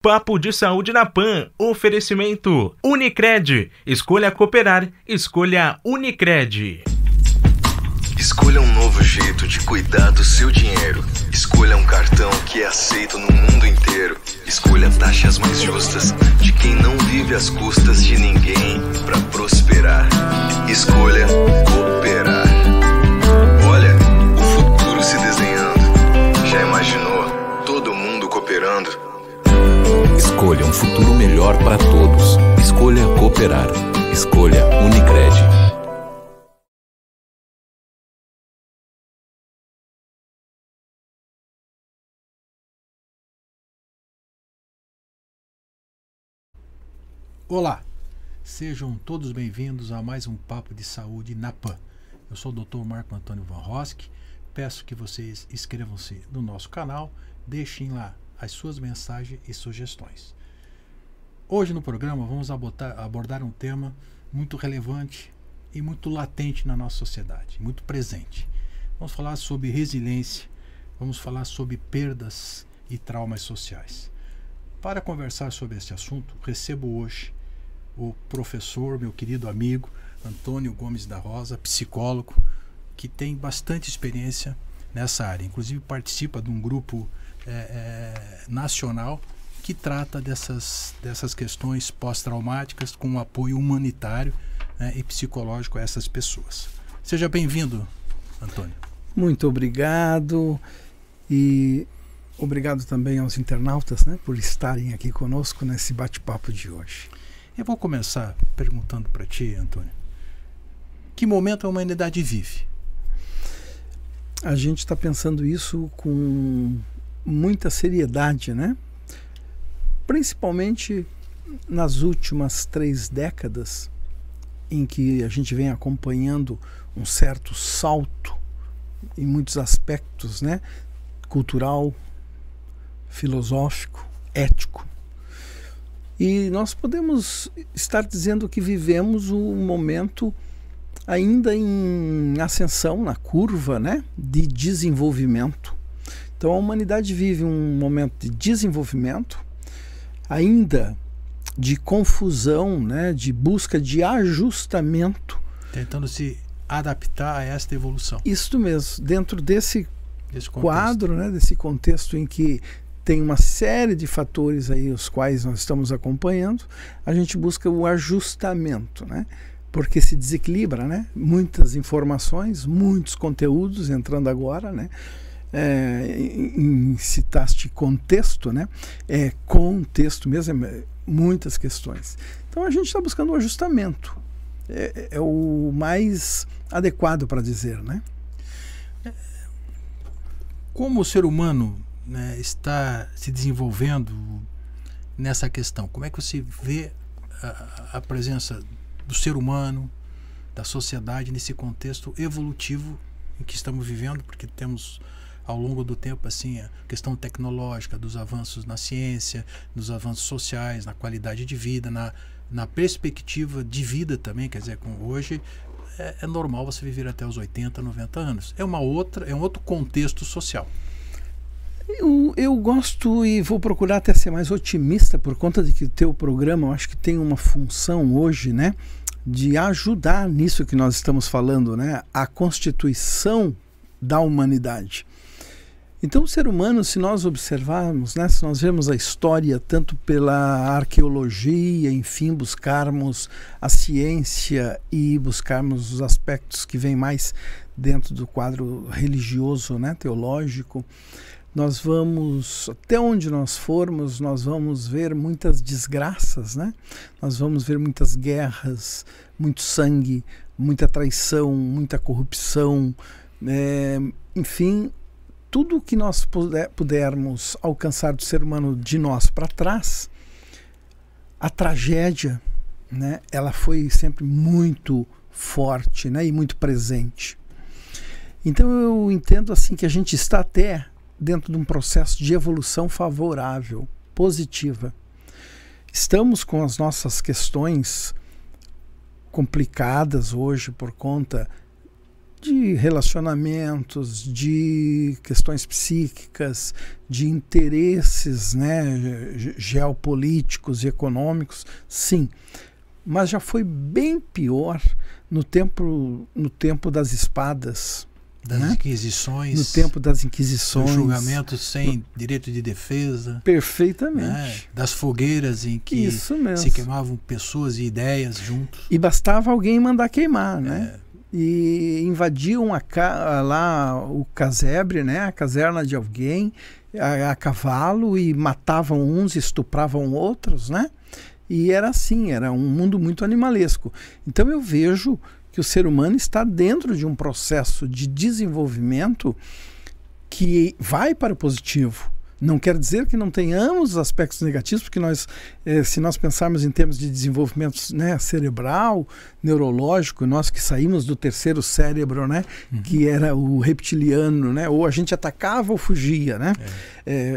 Papo de Saúde na PAN. Oferecimento Unicred. Escolha cooperar. Escolha Unicred. Escolha um novo jeito de cuidar do seu dinheiro. Escolha um cartão que é aceito no mundo inteiro. Escolha taxas mais justas de quem não vive às custas de ninguém para prosperar. Escolha cooperar. Olha, o futuro se desenhando. Já imaginou todo mundo cooperando? Escolha um futuro melhor para todos. Escolha cooperar. Escolha Unicred. Olá, sejam todos bem-vindos a mais um Papo de Saúde na PAN. Eu sou o Dr. Marco Antônio Van Rosk. Peço que vocês inscrevam-se no nosso canal, deixem lá as suas mensagens e sugestões. Hoje no programa vamos abordar um tema muito relevante e muito latente na nossa sociedade, muito presente. Vamos falar sobre resiliência, vamos falar sobre perdas e traumas sociais. Para conversar sobre esse assunto, recebo hoje o professor, meu querido amigo, Antônio Gomes da Rosa, psicólogo, que tem bastante experiência nessa área. Inclusive participa de um grupo nacional que trata dessas questões pós-traumáticas com um apoio humanitário, né, e psicológico a essas pessoas. Seja bem-vindo, Antônio. Muito obrigado e obrigado também aos internautas, né, por estarem aqui conosco nesse bate-papo de hoje. Eu vou começar perguntando para ti, Antônio, que momento a humanidade vive? A gente está pensando isso com muita seriedade, né? Principalmente nas últimas 3 décadas, em que a gente vem acompanhando um certo salto em muitos aspectos, né? Cultural, filosófico, ético. E nós podemos estar dizendo que vivemos um momento ainda em ascensão na curva, né, de desenvolvimento. Então a humanidade vive um momento de desenvolvimento, ainda de confusão, né, de busca de ajustamento. Tentando se adaptar a esta evolução. Isso mesmo, dentro desse quadro, né, desse contexto em que tem uma série de fatores aí os quais nós estamos acompanhando, a gente busca o ajustamento, né? Porque se desequilibra, né? Muitas informações, muitos conteúdos entrando agora, né? Citaste contexto, né? Contexto mesmo, muitas questões. Então a gente está buscando um ajustamento. É o mais adequado para dizer, né? Como o ser humano, né, está se desenvolvendo nessa questão? Como é que você vê a presença do ser humano, da sociedade nesse contexto evolutivo em que estamos vivendo? Porque temos ao longo do tempo assim a questão tecnológica, dos avanços na ciência, dos avanços sociais, na qualidade de vida, na perspectiva de vida também. Quer dizer, hoje é normal você viver até os 80, 90 anos. É um outro contexto social. Eu gosto e vou procurar até ser mais otimista por conta de que o teu programa, eu acho que tem uma função hoje, né, de ajudar nisso que nós estamos falando, né, a constituição da humanidade. Então o ser humano, se nós observarmos, né, se nós vemos a história tanto pela arqueologia, enfim, buscarmos a ciência e buscarmos os aspectos que vêm mais dentro do quadro religioso, né, teológico, nós vamos, até onde nós formos, nós vamos ver muitas desgraças, né? Nós vamos ver muitas guerras, muito sangue, muita traição, muita corrupção, enfim, tudo que nós pudermos alcançar do ser humano de nós para trás, a tragédia, né? Ela foi sempre muito forte, né? E muito presente. Então eu entendo assim que a gente está até dentro de um processo de evolução favorável, positiva. Estamos com as nossas questões complicadas hoje por conta de relacionamentos, de questões psíquicas, de interesses, né, geopolíticos e econômicos, sim. Mas já foi bem pior no tempo das espadas. Das inquisições. No tempo das inquisições. Julgamentos sem direito de defesa. Perfeitamente. Né? Das fogueiras em que se queimavam pessoas e ideias juntos. E bastava alguém mandar queimar, né? E invadiam lá o casebre, né? A caserna de alguém, a cavalo, e matavam uns, estupravam outros, né? E era assim, era um mundo muito animalesco. Então eu vejo que o ser humano está dentro de um processo de desenvolvimento que vai para o positivo. Não quer dizer que não tenhamos os aspectos negativos, porque se nós pensarmos em termos de desenvolvimento, né, cerebral, neurológico, nós que saímos do terceiro cérebro, né, que era o reptiliano, né, ou a gente atacava ou fugia, né?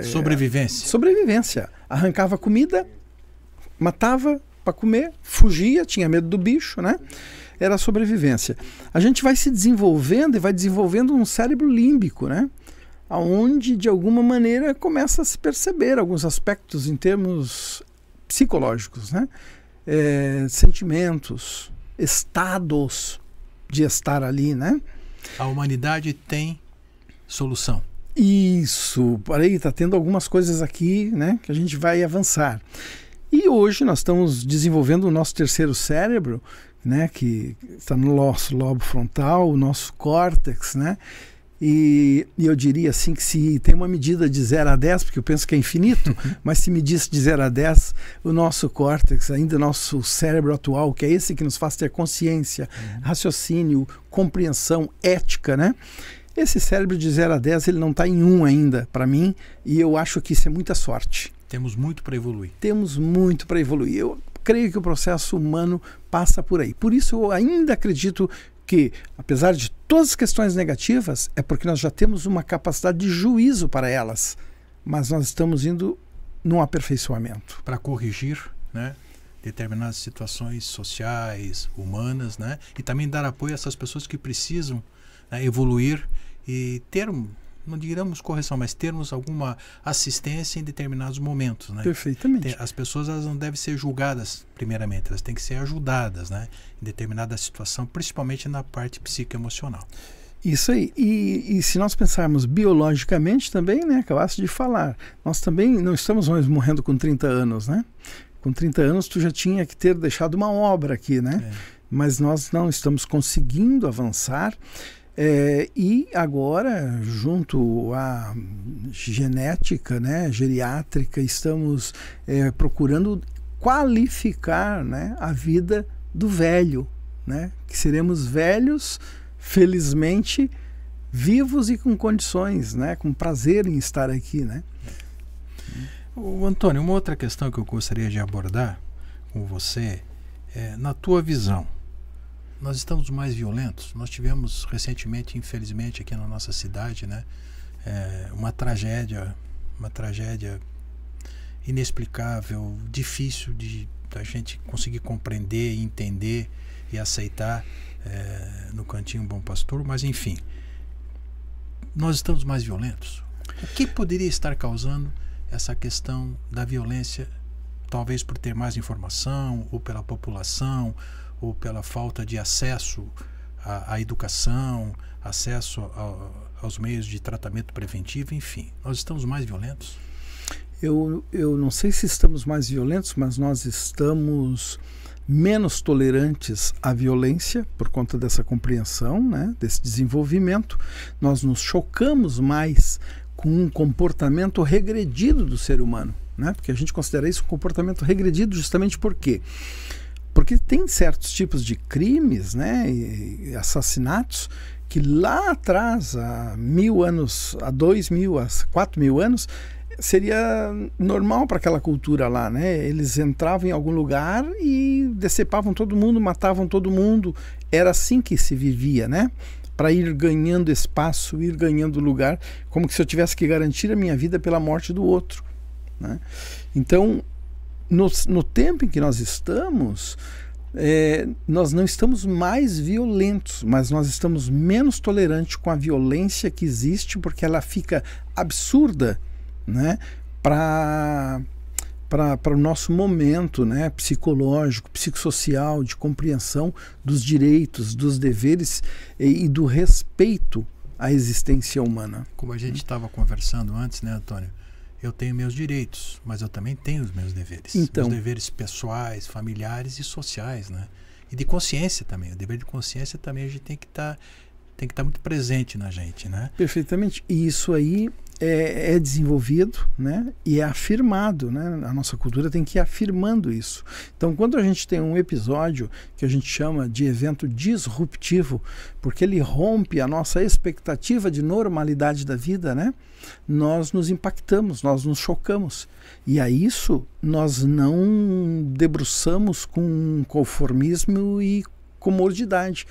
Sobrevivência. Sobrevivência. Arrancava comida, matava para comer, fugia, tinha medo do bicho, né? Era a sobrevivência. A gente vai se desenvolvendo e vai desenvolvendo um cérebro límbico, né? Onde, de alguma maneira, começa a se perceber alguns aspectos em termos psicológicos, né? Sentimentos, estados de estar ali, né? A humanidade tem solução. Isso. Peraí, está tendo algumas coisas aqui, né, que a gente vai avançar. E hoje nós estamos desenvolvendo o nosso terceiro cérebro, né, que está no nosso lobo frontal, o nosso córtex, né? E eu diria assim que se tem uma medida de 0 a 10, porque eu penso que é infinito, mas se medisse de 0 a 10, o nosso córtex, ainda o nosso cérebro atual, que é esse que nos faz ter consciência, raciocínio, compreensão, ética, né? Esse cérebro de 0 a 10, ele não está em 1 ainda, para mim, e eu acho que isso é muita sorte. Temos muito para evoluir. Temos muito para evoluir. Eu creio que o processo humano passa por aí. Por isso eu ainda acredito que, apesar de todas as questões negativas, é porque nós já temos uma capacidade de juízo para elas, mas nós estamos indo num aperfeiçoamento. Para corrigir, né, determinadas situações sociais, humanas, né, e também dar apoio a essas pessoas que precisam, né, evoluir e ter, não digamos correção, mas termos alguma assistência em determinados momentos, né? Perfeitamente. As pessoas, elas não devem ser julgadas primeiramente, elas têm que ser ajudadas, né, em determinada situação, principalmente na parte psicoemocional. Isso aí. E se nós pensarmos biologicamente também, né, acabaste de falar, nós também não estamos mais morrendo com 30 anos, né? Com 30 anos tu já tinha que ter deixado uma obra aqui, né? Mas nós não estamos conseguindo avançar. E agora, junto à genética, né, geriátrica, estamos procurando qualificar, né, a vida do velho, né, que seremos velhos, felizmente, vivos e com condições, né, com prazer em estar aqui, né. O Antônio, uma outra questão que eu gostaria de abordar com você na tua visão. Nós estamos mais violentos. Nós tivemos recentemente, infelizmente, aqui na nossa cidade, né, uma tragédia inexplicável, difícil da gente conseguir compreender, entender e aceitar no Cantinho Bom Pastor, mas enfim, nós estamos mais violentos. O que poderia estar causando essa questão da violência, talvez por ter mais informação, ou pela população, ou pela falta de acesso à educação, acesso aos meios de tratamento preventivo, enfim. Nós estamos mais violentos? Eu não sei se estamos mais violentos, mas nós estamos menos tolerantes à violência por conta dessa compreensão, né, desse desenvolvimento. Nós nos chocamos mais com um comportamento regredido do ser humano, né, porque a gente considera isso um comportamento regredido justamente por quê? Porque tem certos tipos de crimes, né, e assassinatos que lá atrás, há 1000 anos, há 2000, há 4000 anos, seria normal para aquela cultura lá, né? Eles entravam em algum lugar e decepavam todo mundo, matavam todo mundo. Era assim que se vivia, né? Para ir ganhando espaço, ir ganhando lugar, como que se eu tivesse que garantir a minha vida pela morte do outro, né? Então, no tempo em que nós estamos, nós não estamos mais violentos, mas nós estamos menos tolerantes com a violência que existe, porque ela fica absurda, né, para o nosso momento, né, psicológico, psicossocial, de compreensão dos direitos, dos deveres e do respeito à existência humana. Como a gente estava conversando antes, né, Antônio? Eu tenho meus direitos, mas eu também tenho os meus deveres. Então, os deveres pessoais, familiares e sociais, né? E de consciência também. O dever de consciência também a gente tem que estar muito presente na gente, né? Perfeitamente. E isso aí é desenvolvido, né, e é afirmado, né? A nossa cultura tem que ir afirmando isso. Então, quando a gente tem um episódio que a gente chama de evento disruptivo, porque ele rompe a nossa expectativa de normalidade da vida, né, nós nos impactamos, nós nos chocamos. E a isso nós não debruçamos com conformismo e comodidade.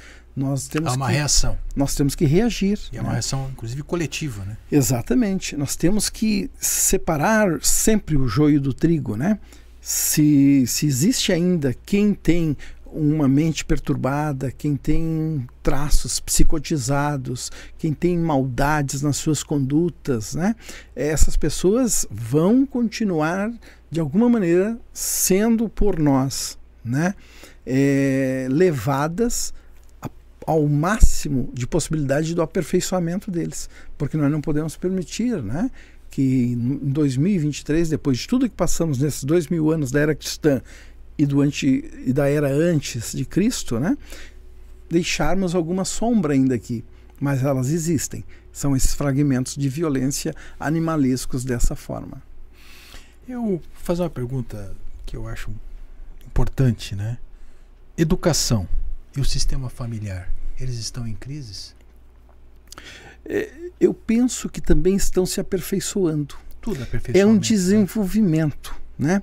Há uma reação. Nós temos que reagir. E é uma reação, inclusive, coletiva, né? Exatamente. Nós temos que separar sempre o joio do trigo, né? Se existe ainda quem tem uma mente perturbada, quem tem traços psicotizados, quem tem maldades nas suas condutas, né? Essas pessoas vão continuar, de alguma maneira, sendo por nós, né, levadas ao máximo de possibilidade do aperfeiçoamento deles, porque nós não podemos permitir, né, que em 2023, depois de tudo que passamos nesses 2000 anos da era cristã e da era antes de Cristo, né, deixarmos alguma sombra ainda aqui, mas elas existem. São esses fragmentos de violência animalescos dessa forma. Eu vou fazer uma pergunta que eu acho importante, né? Educação e o sistema familiar, eles estão em crise? Eu penso que também estão se aperfeiçoando. Tudo aperfeiçoamento. É um desenvolvimento, né?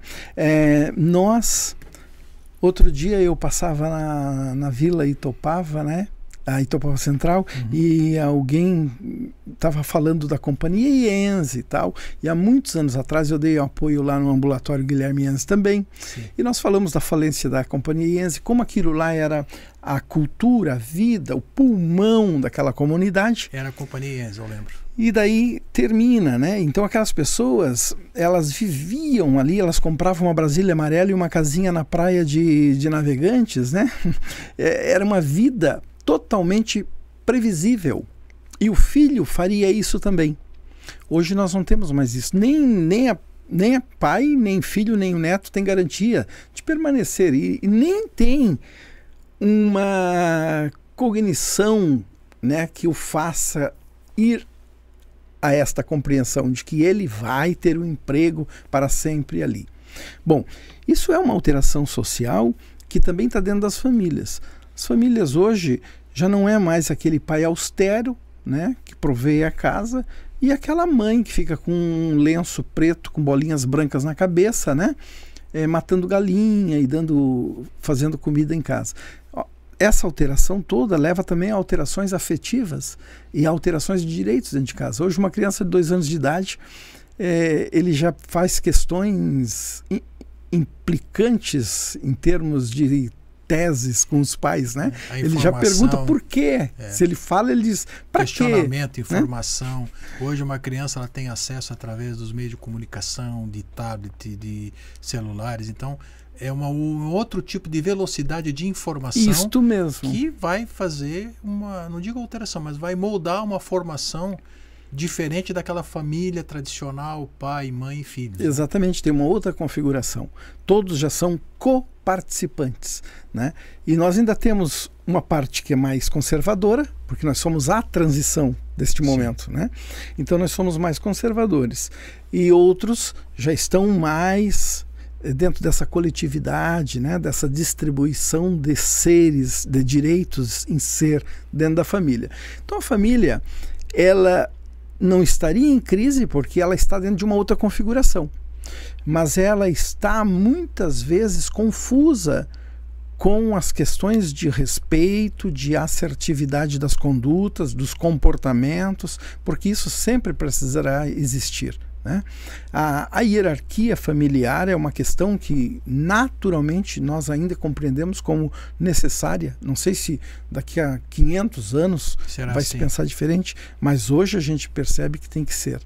Outro dia eu passava na Vila Itopava, né? A Itopava Central, e alguém estava falando da Companhia Iense e tal, e há muitos anos atrás eu dei apoio lá no ambulatório Guilherme Iense também. Sim. E nós falamos da falência da Companhia Iense, como aquilo lá era a cultura, a vida, o pulmão daquela comunidade. Era a Companhia Iense, eu lembro. E daí termina, né? Então aquelas pessoas, elas viviam ali, elas compravam uma Brasília amarela e uma casinha na praia de Navegantes, né? Era uma vida totalmente previsível. E o filho faria isso também. Hoje nós não temos mais isso. Nem a pai, nem filho, nem o neto tem garantia de permanecer. E nem tem uma cognição, né, que o faça ir a esta compreensão de que ele vai ter um emprego para sempre ali. Bom, isso é uma alteração social que também está dentro das famílias. As famílias hoje já não é mais aquele pai austero, né, que provê a casa, e aquela mãe que fica com um lenço preto com bolinhas brancas na cabeça, né, matando galinha e fazendo comida em casa. Essa alteração toda leva também a alterações afetivas e a alterações de direitos dentro de casa. Hoje uma criança de 2 anos de idade, ele já faz questões implicantes em termos de teses com os pais, né? Ele já pergunta por quê. Se ele fala, ele diz para quê? Questionamento, informação. Né? Hoje uma criança ela tem acesso através dos meios de comunicação, de tablet, de celulares. Então é um outro tipo de velocidade de informação. Isto mesmo. Que vai fazer não digo alteração, mas vai moldar uma formação diferente daquela família tradicional, pai, mãe e filhos. Exatamente, tem uma outra configuração. Todos já são coparticipantes, né? E nós ainda temos uma parte que é mais conservadora, porque nós somos a transição deste momento, né? Então nós somos mais conservadores. E outros já estão mais dentro dessa coletividade, né? Dessa distribuição de seres, de direitos em ser dentro da família. Então a família, ela não estaria em crise porque ela está dentro de uma outra configuração, mas ela está muitas vezes confusa com as questões de respeito, de assertividade das condutas, dos comportamentos, porque isso sempre precisará existir, né? A hierarquia familiar é uma questão que naturalmente nós ainda compreendemos como necessária. Não sei se daqui a 500 anos vai se pensar diferente, mas hoje a gente percebe que tem que ser.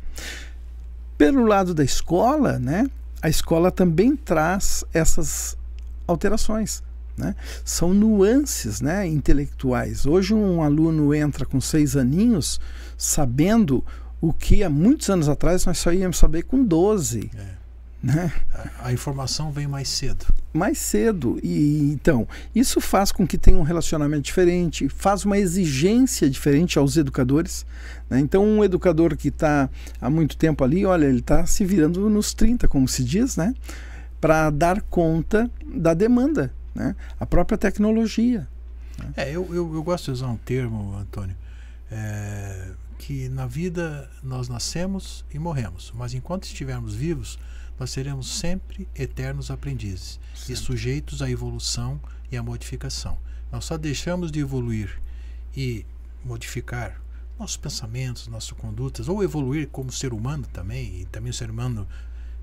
Pelo lado da escola, né? A escola também traz essas alterações, né? São nuances, né, intelectuais. Hoje um aluno entra com 6 aninhos sabendo o que há muitos anos atrás nós só íamos saber com 12. Né? A informação vem mais cedo. Mais cedo. E então, isso faz com que tenha um relacionamento diferente, faz uma exigência diferente aos educadores, né? Então, um educador que está há muito tempo ali, olha, ele está se virando nos 30, como se diz, né? Para dar conta da demanda, né? A própria tecnologia. Né? Eu gosto de usar um termo, Antônio, que na vida nós nascemos e morremos, mas enquanto estivermos vivos, nós seremos sempre eternos aprendizes e sujeitos à evolução e à modificação. Nós só deixamos de evoluir e modificar nossos pensamentos, nossas condutas, ou evoluir como ser humano também, e também o ser humano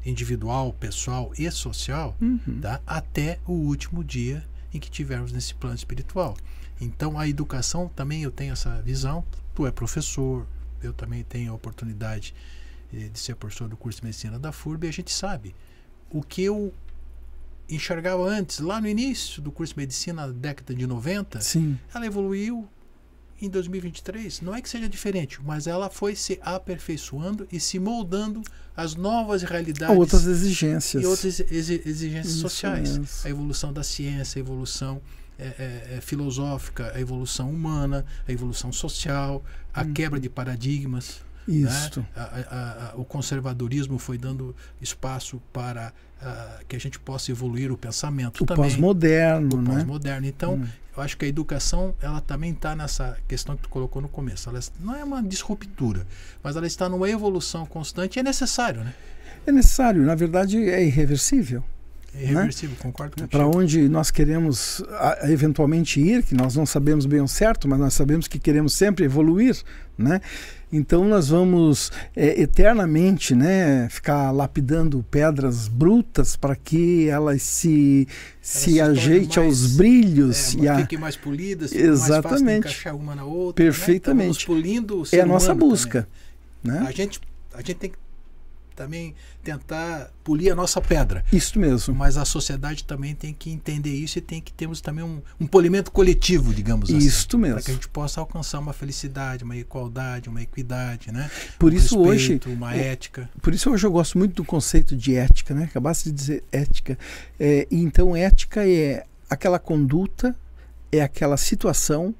individual, pessoal e social, tá? Até o último dia em que tivermos nesse plano espiritual. Então a educação também, eu tenho essa visão. Tu é professor, eu também tenho a oportunidade de ser professor do curso de medicina da FURB, e a gente sabe o que eu enxergava antes, lá no início do curso de medicina, na década de 90. Sim. Ela evoluiu em 2023. Não é que seja diferente, mas ela foi se aperfeiçoando e se moldando às novas realidades. Outras exigências. E outras exigências sociais. Mesmo. A evolução da ciência, a evolução filosófica, a evolução humana, a evolução social, a quebra de paradigmas. Isso. Né? O conservadorismo foi dando espaço para que a gente possa evoluir o pensamento o também. Pós-moderno, né? Pós-moderno. Então, eu acho que a educação, ela também está nessa questão que tu colocou no começo. Ela não é uma disruptura, mas ela está numa evolução constante e é necessário, né? É necessário. Na verdade, é irreversível. É irreversível, né? Concordo contigo. Para onde nós queremos eventualmente ir, que nós não sabemos bem o certo, mas nós sabemos que queremos sempre evoluir, né? Então nós vamos eternamente, né, ficar lapidando pedras brutas para que elas se ajeitem aos brilhos. Fiquem mais polidas, exatamente. Mais fácil de encaixar uma na outra. Perfeitamente. Né? Então, polindo o ser é a nossa humano busca. Né? A gente tem que também tentar polir a nossa pedra. Isso mesmo. Mas a sociedade também tem que entender isso e tem que termos também um polimento coletivo, digamos assim. Isso mesmo. Para que a gente possa alcançar uma felicidade, uma igualdade, uma equidade, né? Por isso respeito, hoje, uma ética. Por isso hoje eu gosto muito do conceito de ética, né? Acabaste de dizer ética. Então ética é aquela conduta, é aquela situação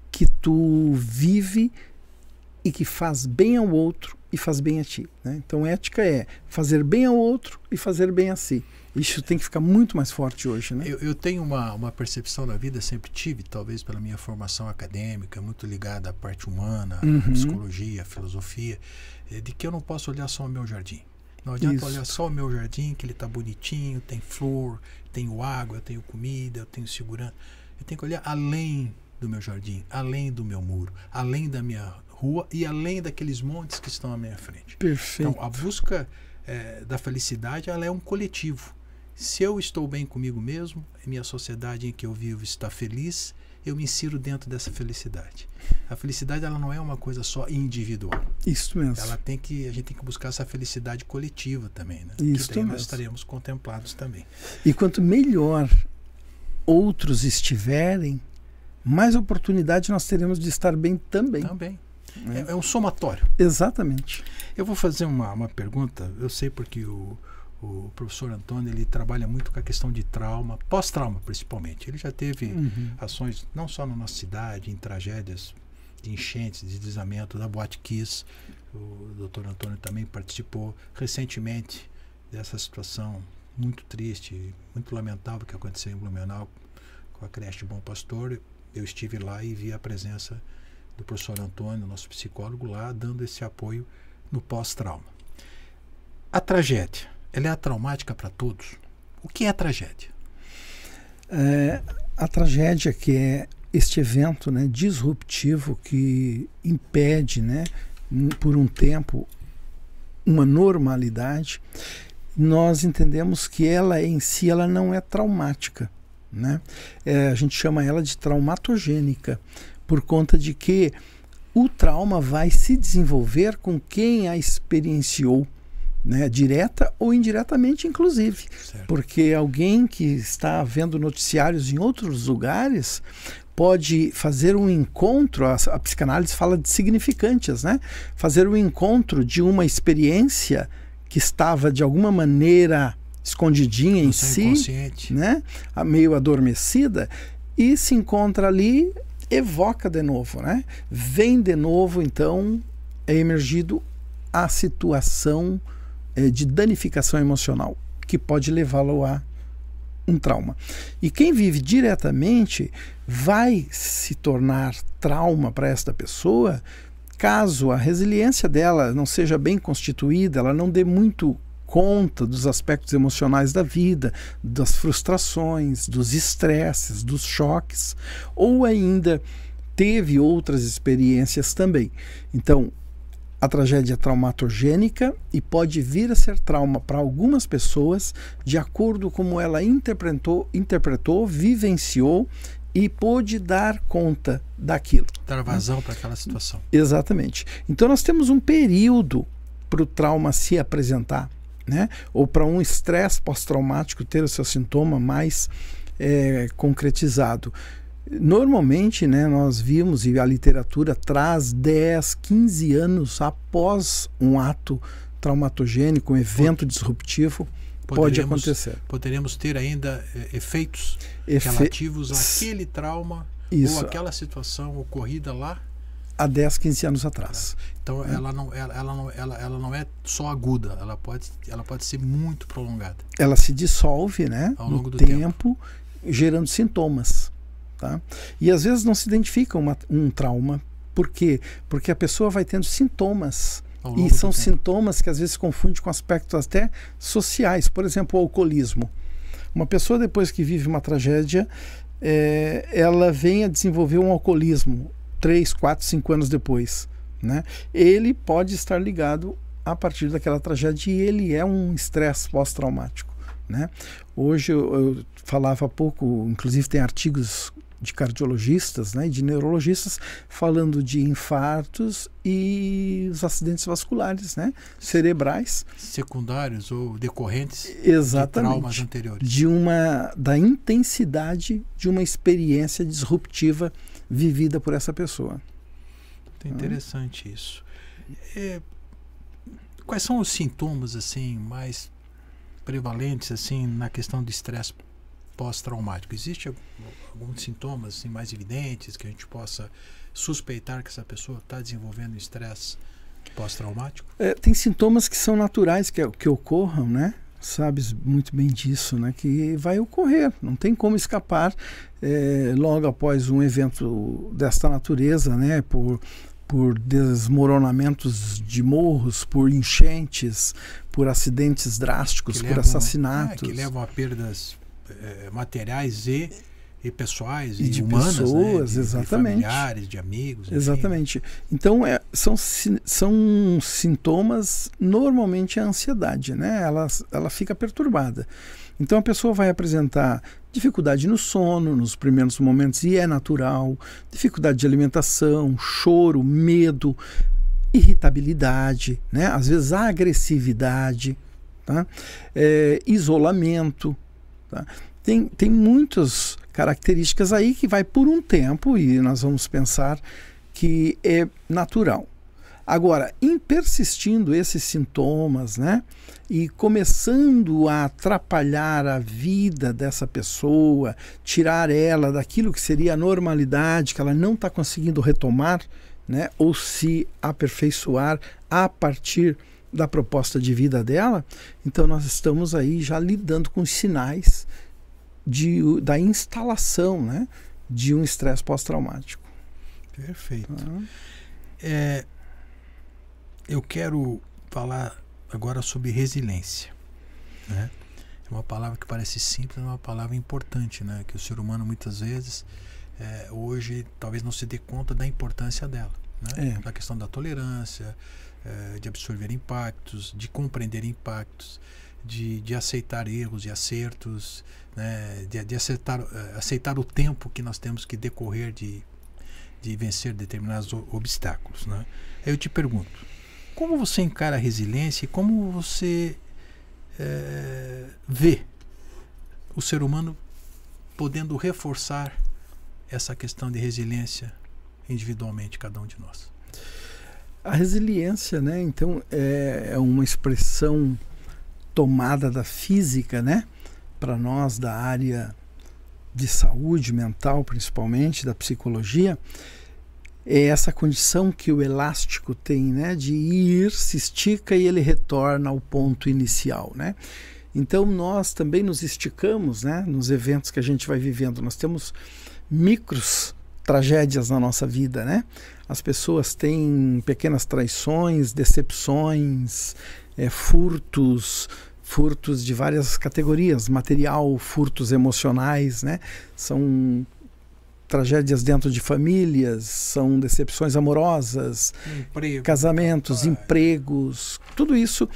que tu vive e que faz bem ao outro e faz bem a ti, né? Então ética é fazer bem ao outro e fazer bem a si. Isso tem que ficar muito mais forte hoje, né? Eu tenho uma percepção da vida, sempre tive, talvez pela minha formação acadêmica, muito ligada à parte humana, à psicologia, à filosofia, de que eu não posso olhar só o meu jardim. Não adianta olhar só o meu jardim, que ele está bonitinho, tem flor, tenho água, eu tenho comida, eu tenho segurança. Eu tenho que olhar além do meu jardim, além do meu muro, além da minha rua e além daqueles montes que estão à minha frente. Perfeito. Então, a busca da felicidade, ela é um coletivo. Se eu estou bem comigo mesmo, a minha sociedade em que eu vivo está feliz, eu me insiro dentro dessa felicidade. A felicidade, ela não é uma coisa só individual. Isso mesmo. A gente tem que buscar essa felicidade coletiva também, né? Isso que daí mesmo. Nós estaremos contemplados também. E quanto melhor outros estiverem, mais oportunidade nós teremos de estar bem também. Também. É um somatório. Exatamente. Eu vou fazer uma pergunta. Eu sei porque o professor Antônio, ele trabalha muito com a questão de trauma, pós-trauma principalmente. Ele já teve ações não só na nossa cidade, em tragédias de enchentes, de deslizamento, da Boate Kiss. O doutor Antônio também participou recentemente dessa situação muito triste, muito lamentável que aconteceu em Blumenau com a creche Bom Pastor. Eu estive lá e vi a presença do professor Antônio, nosso psicólogo lá, dando esse apoio no pós-trauma. A tragédia, ela é traumática para todos? O que é a tragédia? A tragédia, que é este evento, né, disruptivo que impede, né, por um tempo uma normalidade, nós entendemos que ela em si ela não é traumática, né? A gente chama ela de traumatogênica, por conta de que o trauma vai se desenvolver com quem a experienciou, né? Direta ou indiretamente, inclusive. Certo. Porque alguém que está vendo noticiários em outros lugares pode fazer um encontro, a psicanálise fala de significantes, né? Fazer um encontro de uma experiência que estava de alguma maneira escondidinha em si, né? Meio adormecida, e se encontra ali, evoca de novo, né? Vem de novo, então é emergido a situação de danificação emocional que pode levá-lo a um trauma. E quem vive diretamente vai se tornar trauma para esta pessoa caso a resiliência dela não seja bem constituída, ela não dê muito conta dos aspectos emocionais da vida, das frustrações, dos estresses, dos choques, ou ainda teve outras experiências também. Então, a tragédia é traumatogênica e pode vir a ser trauma para algumas pessoas de acordo com como ela interpretou, vivenciou e pôde dar conta daquilo. Dar vazão para aquela situação. Exatamente. Então nós temos um período para o trauma se apresentar, né? Ou para um estresse pós-traumático ter o seu sintoma mais concretizado. Normalmente, né, nós vimos, e a literatura traz 10, 15 anos após um ato traumatogênico, um evento disruptivo, pode acontecer. Poderemos ter ainda efeitos relativos àquele trauma ou àquela situação ocorrida lá há 10, 15 anos atrás. Então ela não é só aguda, ela pode ser muito prolongada. Ela se dissolve, né, ao longo do tempo, gerando sintomas. Tá? E às vezes não se identifica um trauma. Por quê? Porque a pessoa vai tendo sintomas. E são sintomas que às vezes se confundem com aspectos até sociais. Por exemplo, o alcoolismo. Uma pessoa, depois que vive uma tragédia, ela vem a desenvolver um alcoolismo 3, 4, 5 anos depois, né? Ele pode estar ligado a partir daquela tragédia e ele é um estresse pós-traumático, né? Hoje eu falava há pouco, inclusive tem artigos de cardiologistas, né, de neurologistas falando de infartos e os acidentes vasculares, né, cerebrais, secundários ou decorrentes exatamente, de traumas anteriores, da intensidade de uma experiência disruptiva vivida por essa pessoa. É interessante isso. Quais são os sintomas assim mais prevalentes assim na questão do estresse pós-traumático? Existem alguns sintomas assim, mais evidentes que a gente possa suspeitar que essa pessoa está desenvolvendo estresse pós-traumático? Tem sintomas que são naturais que ocorram, né? Sabes muito bem disso, né? Que vai ocorrer, não tem como escapar logo após um evento desta natureza, né? Por desmoronamentos de morros, por enchentes, por acidentes drásticos, por assassinatos. Que levam a perdas materiais e pessoais e de humanas, pessoas, né? exatamente. De familiares, de amigos. Enfim. Exatamente. Então são sintomas, normalmente a ansiedade, né? Ela fica perturbada. Então a pessoa vai apresentar dificuldade no sono nos primeiros momentos, e é natural, dificuldade de alimentação, choro, medo, irritabilidade, né? Às vezes agressividade, tá? Isolamento. Tá? Tem muitas características aí que vai por um tempo e nós vamos pensar que é natural. Agora, em persistindo esses sintomas, né, e começando a atrapalhar a vida dessa pessoa, tirar ela daquilo que seria a normalidade, que ela não está conseguindo retomar, né, ou se aperfeiçoar a partir da proposta de vida dela, então nós estamos aí já lidando com os sinais da instalação, né, de um estresse pós-traumático. Perfeito. Eu quero falar agora sobre resiliência, né? É uma palavra que parece simples, mas é uma palavra importante, né? Que o ser humano muitas vezes hoje talvez não se dê conta da importância dela, né? Da questão da tolerância, de absorver impactos, de compreender impactos, de aceitar erros e acertos, né, de aceitar o tempo que nós temos que decorrer de vencer determinados obstáculos, né? Eu te pergunto, como você encara a resiliência e como você vê o ser humano podendo reforçar essa questão de resiliência individualmente, cada um de nós? A resiliência, né, então, é uma expressão tomada da física, né, para nós da área de saúde mental, principalmente da psicologia. É essa condição que o elástico tem, né, de ir, se estica e ele retorna ao ponto inicial, né? Então nós também nos esticamos, né, nos eventos que a gente vai vivendo. Nós temos micros tragédias na nossa vida, né? As pessoas têm pequenas traições, decepções, furtos de várias categorias, material, furtos emocionais, né? São tragédias dentro de famílias, são decepções amorosas, casamentos, empregos, tudo isso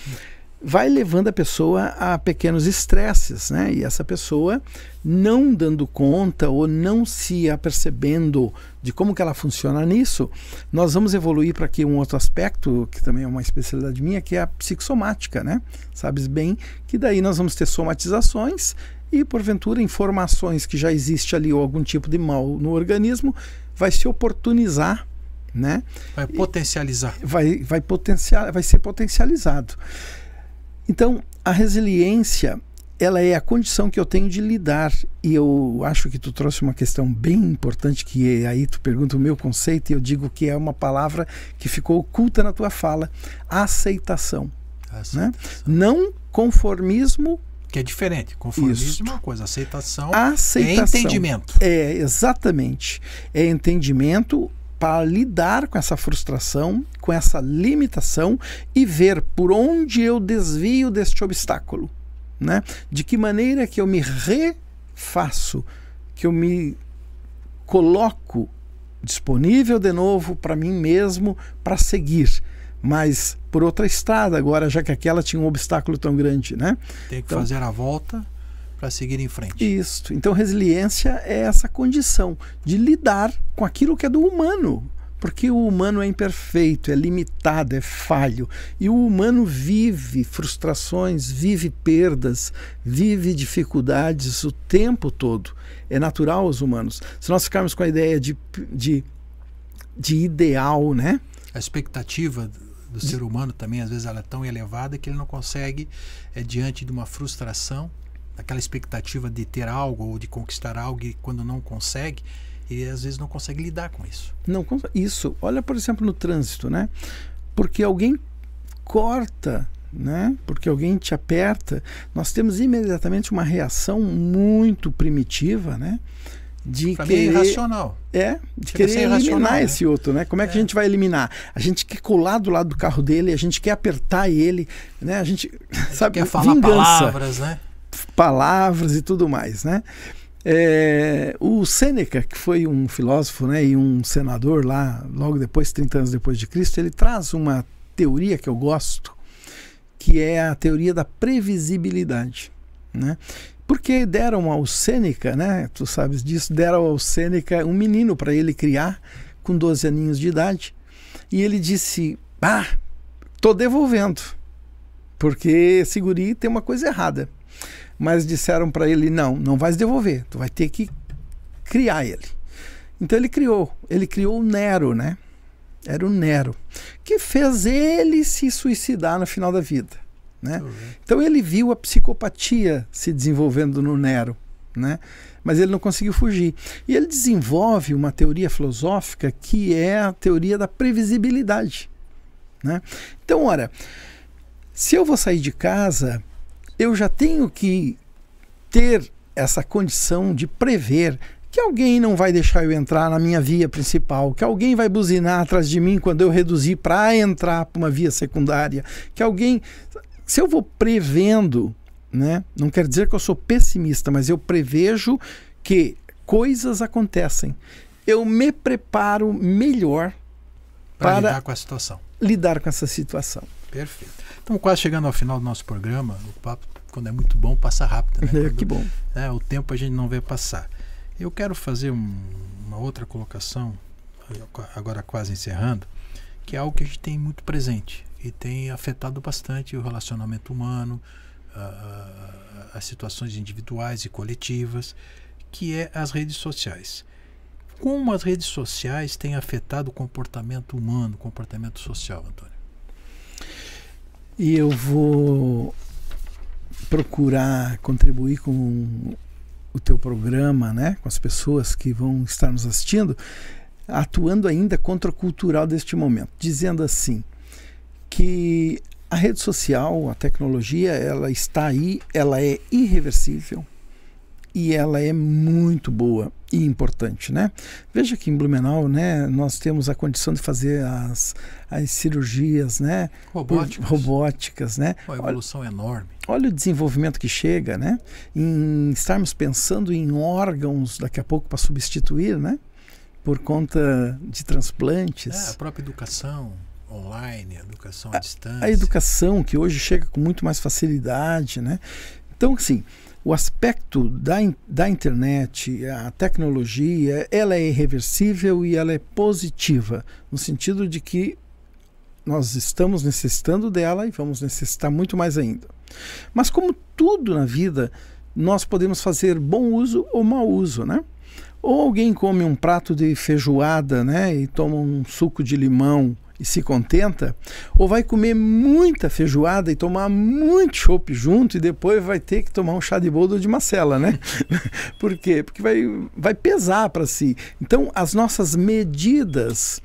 vai levando a pessoa a pequenos estresses, né? E essa pessoa não dando conta ou não se apercebendo de como que ela funciona nisso, nós vamos evoluir para aqui um outro aspecto, que também é uma especialidade minha, que é a psicossomática, né? Sabes bem que daí nós vamos ter somatizações e, porventura, informações que já existe ali ou algum tipo de mal no organismo vai se oportunizar, né? Vai potencializar. Vai ser potencializado. Então, a resiliência, ela é a condição que eu tenho de lidar, e eu acho que tu trouxe uma questão bem importante, que aí tu pergunta o meu conceito e eu digo que é uma palavra que ficou oculta na tua fala: aceitação. Né? Não conformismo. Que é diferente. Conformismo é uma coisa, aceitação é entendimento. Exatamente. É entendimento para lidar com essa frustração, com essa limitação e ver por onde eu desvio deste obstáculo, né? De que maneira que eu me refaço, que eu me coloco disponível de novo para mim mesmo, para seguir, mas por outra estrada agora, já que aquela tinha um obstáculo tão grande, né? Tem que fazer a volta para seguir em frente. Isso. Então, resiliência é essa condição de lidar com aquilo que é do humano, porque o humano é imperfeito, é limitado, é falho, e o humano vive frustrações, vive perdas, vive dificuldades o tempo todo. É natural aos humanos. Se nós ficarmos com a ideia de ideal, né? A expectativa do ser humano também, às vezes, ela é tão elevada que ele não consegue, diante de uma frustração, aquela expectativa de ter algo ou de conquistar algo, e quando não consegue, ele às vezes não consegue lidar com isso. Isso. Olha, por exemplo, no trânsito, né? Porque alguém corta, né? Porque alguém te aperta, nós temos imediatamente uma reação muito primitiva, né? De pra querer, mim é irracional. De querer eliminar esse outro, né? Como é que a gente vai eliminar? A gente quer colar do lado do carro dele, a gente quer apertar ele, né? A gente sabe, quer falar palavras, né? Palavras e tudo mais, né? O Sêneca, que foi um filósofo, né, e um senador lá, logo depois, 30 anos depois de Cristo, ele traz uma teoria que eu gosto, que é a teoria da previsibilidade, né? Porque deram ao Sêneca, né, tu sabes disso, deram ao Sêneca um menino para ele criar com 12 aninhos de idade, e ele disse: tô devolvendo, porque esse guri tem uma coisa errada. Mas disseram para ele: não vais devolver, tu vai ter que criar ele. Então ele criou o Nero, né? Era o Nero, que fez ele se suicidar no final da vida, né? Então ele viu a psicopatia se desenvolvendo no Nero, né? Mas ele não conseguiu fugir. E ele desenvolve uma teoria filosófica que é a teoria da previsibilidade, né? Então, ora, se eu vou sair de casa, eu já tenho que ter essa condição de prever que alguém não vai deixar eu entrar na minha via principal, que alguém vai buzinar atrás de mim quando eu reduzir para entrar para uma via secundária, que alguém... Se eu vou prevendo, né, não quer dizer que eu sou pessimista, mas eu prevejo que coisas acontecem. Eu me preparo melhor para lidar com a situação. lidar com essa situação. Perfeito. Estamos quase chegando ao final do nosso programa. O papo, quando é muito bom, passa rápido, né? Que bom. O tempo a gente não vê passar. Eu quero fazer uma outra colocação, agora quase encerrando, que é algo que a gente tem muito presente e tem afetado bastante o relacionamento humano, as situações individuais e coletivas, que é as redes sociais. Como as redes sociais têm afetado o comportamento humano, o comportamento social, Antônio? E eu vou procurar contribuir com o teu programa, né, com as pessoas que vão estar nos assistindo, atuando ainda contracultural deste momento, dizendo assim, que a rede social, a tecnologia, ela está aí, ela é irreversível e ela é muito boa e importante, né? Veja que em Blumenau, né, nós temos a condição de fazer as cirurgias, né, robóticas, né? Uma evolução enorme. Olha o desenvolvimento que chega, né? Em estarmos pensando em órgãos daqui a pouco para substituir, né? Por conta de transplantes. A própria educação online, a educação à distância. A educação que hoje chega com muito mais facilidade, né? Então, assim, o aspecto da internet, a tecnologia, ela é irreversível e ela é positiva, no sentido de que nós estamos necessitando dela e vamos necessitar muito mais ainda. Mas como tudo na vida, nós podemos fazer bom uso ou mau uso, né? Ou alguém come um prato de feijoada, né, e toma um suco de limão e se contenta, ou vai comer muita feijoada e tomar muito chopp junto e depois vai ter que tomar um chá de boldo de macela, né? Por quê? Porque vai pesar para si. Então, as nossas medidas,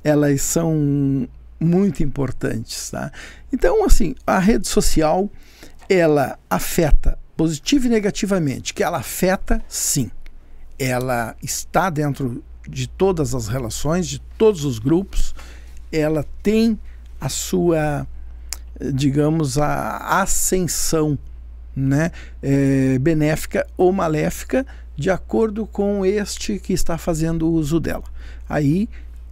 elas são muito importantes, tá? Então, assim, a rede social, ela afeta positiva e negativamente. Que ela afeta, sim. Ela está dentro de todas as relações, de todos os grupos. Ela tem a sua, digamos, a ascensão, né, benéfica ou maléfica, de acordo com este que está fazendo uso dela. Aí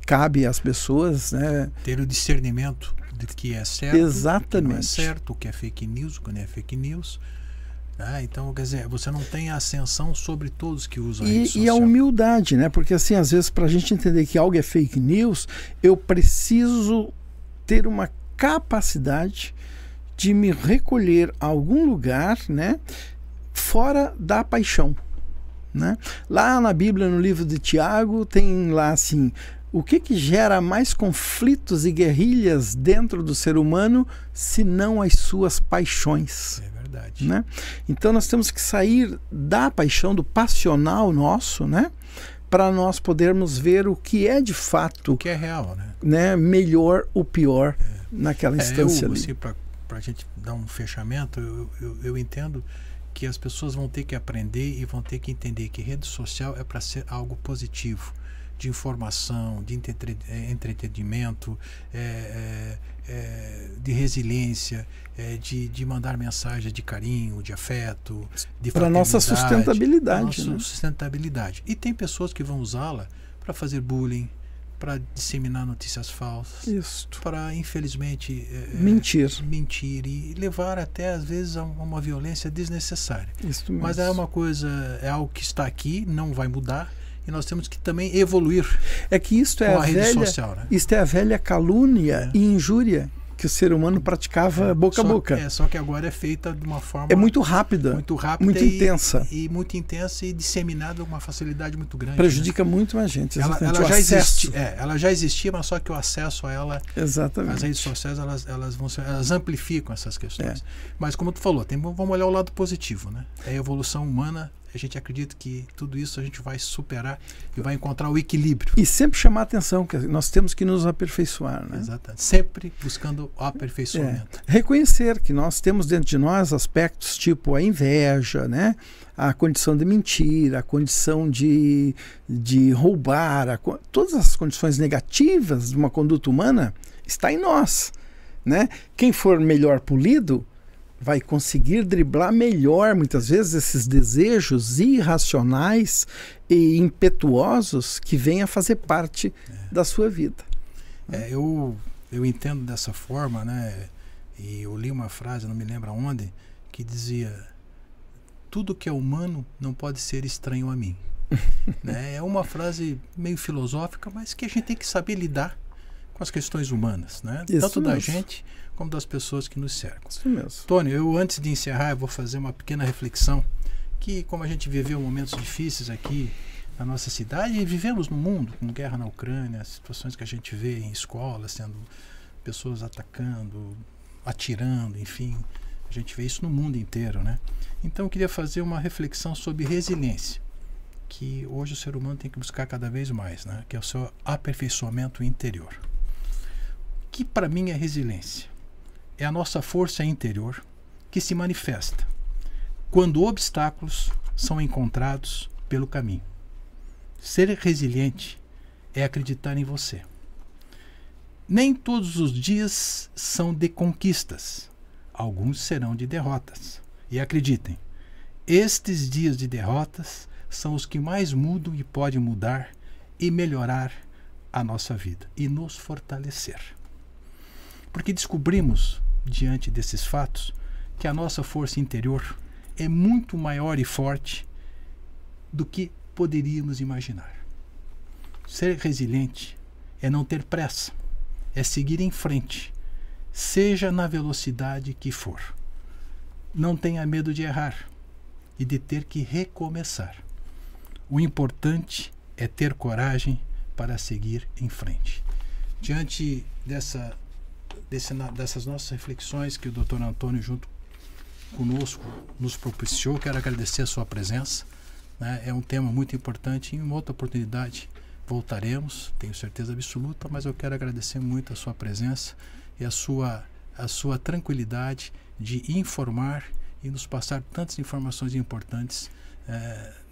cabe às pessoas, né, ter o discernimento de que é certo, exatamente, que não é certo, o que é fake news, o que não é fake news. Então, quer dizer, você não tem a ascensão sobre todos que usam a rede social. E a humildade, né? Porque assim, às vezes, para a gente entender que algo é fake news, eu preciso ter uma capacidade de me recolher a algum lugar, né, fora da paixão, né? Lá na Bíblia, no livro de Tiago, tem lá assim: o que gera mais conflitos e guerrilhas dentro do ser humano, se não as suas paixões? Né? Então nós temos que sair da paixão, do passional nosso, né, para nós podermos ver o que é de fato, o que é real, né, melhor ou pior naquela instância ali. Assim, para a gente dar um fechamento, eu entendo que as pessoas vão ter que aprender e vão ter que entender que rede social é para ser algo positivo, de informação, de entretenimento, de resiliência, de mandar mensagem de carinho, de afeto, de para nossa sustentabilidade, nossa sustentabilidade. E tem pessoas que vão usá-la para fazer bullying, para disseminar notícias falsas, para, infelizmente, mentir e levar até, às vezes, a uma violência desnecessária. Isso mesmo. Mas é uma coisa, é algo que está aqui, não vai mudar. E nós temos que também evoluir. É que isto é a rede social, né? Isto é a velha calúnia e injúria que o ser humano praticava boca a boca. Só que agora é feita de uma forma... muito rápida, muito intensa. E muito intensa e disseminada com uma facilidade muito grande. Prejudica muito a gente. Ela já existia, mas só que o acesso a ela... Exatamente. As redes sociais, elas amplificam essas questões. Mas como tu falou, vamos olhar o lado positivo, né? É a evolução humana. A gente acredita que tudo isso a gente vai superar e vai encontrar o equilíbrio. E sempre chamar a atenção, que nós temos que nos aperfeiçoar, né? Exatamente. Sempre buscando o aperfeiçoamento. Reconhecer que nós temos dentro de nós aspectos tipo a inveja, né? A condição de mentir, a condição de roubar, todas as condições negativas de uma conduta humana está em nós, né? Quem for melhor polido vai conseguir driblar melhor, muitas vezes, esses desejos irracionais e impetuosos que vêm a fazer parte da sua vida. Eu eu entendo dessa forma, né? E eu li uma frase, não me lembro onde, que dizia: tudo que é humano não pode ser estranho a mim. Né? É uma frase meio filosófica, mas que a gente tem que saber lidar com as questões humanas, né? Tanto da gente como das pessoas que nos cercam. Isso mesmo. Tony, eu antes de encerrar, eu vou fazer uma pequena reflexão, que como a gente viveu momentos difíceis aqui na nossa cidade, e vivemos no mundo, com guerra na Ucrânia, situações que a gente vê em escolas, sendo pessoas atacando, atirando, enfim, a gente vê isso no mundo inteiro, né? Então eu queria fazer uma reflexão sobre resiliência, que hoje o ser humano tem que buscar cada vez mais, né? Que é o seu aperfeiçoamento interior. O que para mim é resiliência? É a nossa força interior que se manifesta quando obstáculos são encontrados pelo caminho. Ser resiliente é acreditar em você. Nem todos os dias são de conquistas, alguns serão de derrotas. E acreditem, estes dias de derrotas são os que mais mudam e podem mudar e melhorar a nossa vida e nos fortalecer. Porque descobrimos, diante desses fatos, que a nossa força interior é muito maior e forte do que poderíamos imaginar. Ser resiliente é não ter pressa, é seguir em frente, seja na velocidade que for. Não tenha medo de errar e de ter que recomeçar. O importante é ter coragem para seguir em frente. Diante dessas nossas reflexões que o Dr. Antônio junto conosco nos propiciou, quero agradecer a sua presença, né? É um tema muito importante. Em outra oportunidade voltaremos, tenho certeza absoluta, mas eu quero agradecer muito a sua presença e a sua tranquilidade de informar e nos passar tantas informações importantes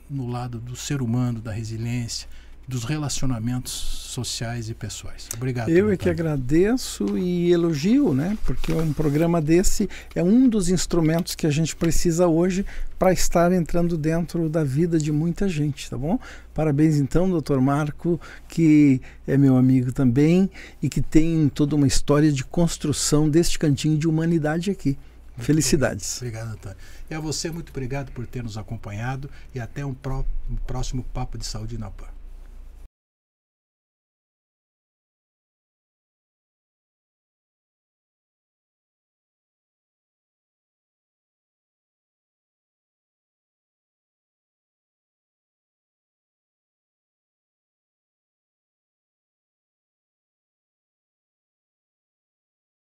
no lado do ser humano, da resiliência, dos relacionamentos sociais e pessoais. Obrigado. Eu é que agradeço e elogio, né? Porque um programa desse é um dos instrumentos que a gente precisa hoje para estar entrando dentro da vida de muita gente, tá bom? Parabéns então, doutor Marco, que é meu amigo também e que tem toda uma história de construção deste cantinho de humanidade aqui. Muito felicidades. Obrigado, Antônio. E a você, muito obrigado por ter nos acompanhado e até um próximo Papo de Saúde na PAN.